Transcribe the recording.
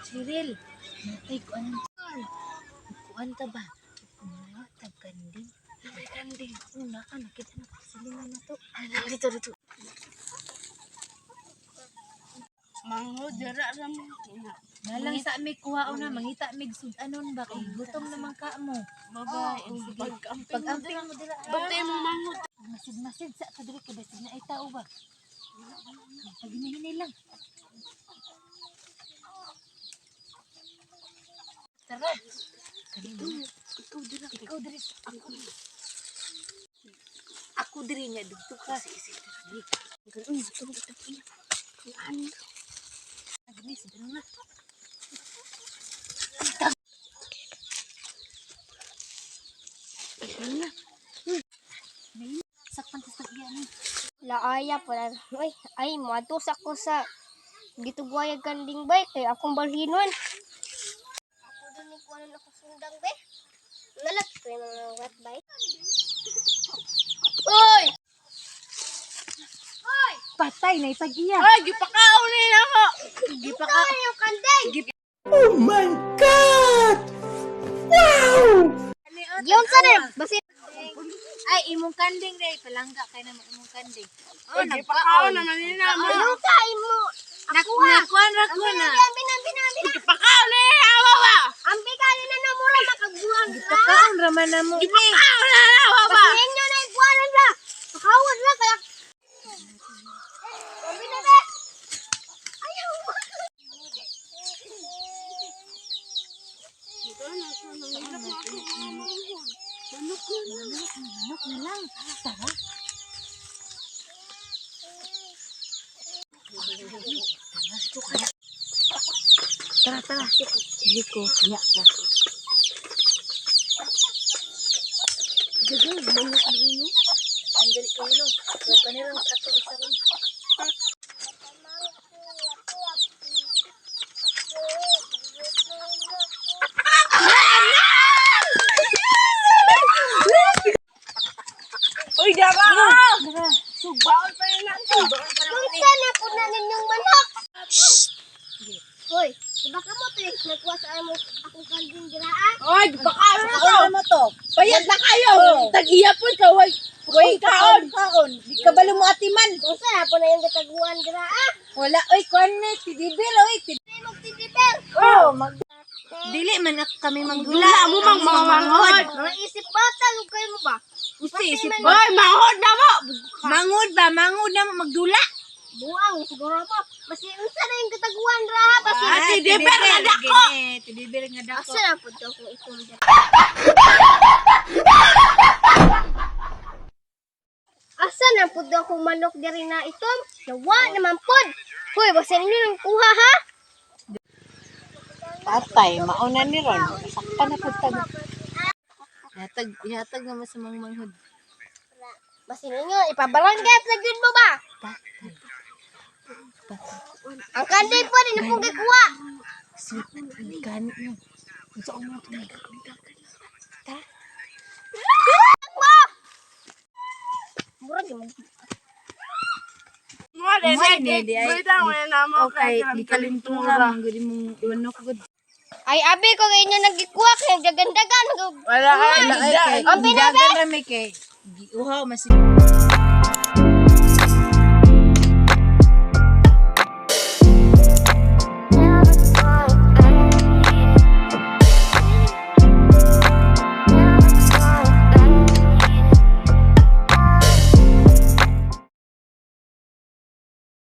Cheryl, natay ko anong kuan ta ba? Mga tagkanding. Tagkanding. Una ka, nakita na pasilingan na to. Dito. Manghod, dara ramo. Nalang sa amig kuha na, mangita mig sudanon ba? Kay gutom naman ka mo. Babae, Pag-amping mo dila. Bagay mo manghod. Masid sa kadiri ka basig na ay tao ba? Pag-hinahinay lang. Tara. Ikaw diri. Ako diri nga dugtog ka. Sige. Ganun dugtog. Ano? Agni sidano na. Sakpan sa sagyan. Laaya pala. Ay, matos ako sa gitugwayag kanding bay. Kay akong balhinon. Ako din ko ano ako sundang bay. Nalat ko yung mga wat bay. Oy! Patay na ipag-iya. Ay, gipakao niya ako. Gipaka yung kanding. Oh my God! Wow! Yung sana basin. Ay, imong kanding day. Palangga kay na imong kanding. Oh, gipakao naman nila. Ano tayo mo? Nakuan ra ko na. Bina. Gipakao niya ako ba? Ang bigali na namura makagbuang ka. Pagkaon raman na mo. Gipakao na ako ba? Basihin nyo na iguanan na. Makawad na kaya. Sabi na ba? Ayaw mo. Manok na lang. Tara. Tara. Hindi ko. Kaya ka. Gagal, manok na rin. Andali kayo no. So, kanirang sa ato isa rin. Uy, dara! Tara. Sugbawal pa yun lang. Minsan na po na ninyong manok. Hoy, diba ka mo to eh? Nagkuha sa mo akong kanding giraan? Ay, gipakao na ako. Ano mo to? Bayad na kayo. Tag-iya po ka. Way kaon. Di ka balo mo atiman. Kung saan po na yung gataguan giraan? Wala. Oy, kuan na. Tidibel. Oy, Hindi magtitipir. Oh, Dili man kami Dula manggula. mo mang mga manghod. Mga isip bata, lugay mo ba? Gusto isip Boy, manghod na mo. Mangod ba? Mangod na magdula. Buang, siguro mo. Basi, unsa na yung gataguan ra? Basi, tidibel nga dako. Tidibel nga dako. asa na po to kung itong dyan? Asa na po daw kung manok diri na itom? Nawa naman pod. Hoy, basi ninyo nang kuha ha? Patay, mauna ni Ron. Sakpa na po tag. Ihatag naman sa mga manghod. Basi ninyo, ipabarangay sa gud mo ba? Ang kanday po, din pong gikuha. Sweet, ganit mo. Gusto ko mo. Murag yung Okay, di kalintura. Gudi mong iwanok gud. ay, abi ko kayo nyo nagikuha kayo, dagan-dagan. Wala ay. Ang Dagan rami kay. Giuhaw masig.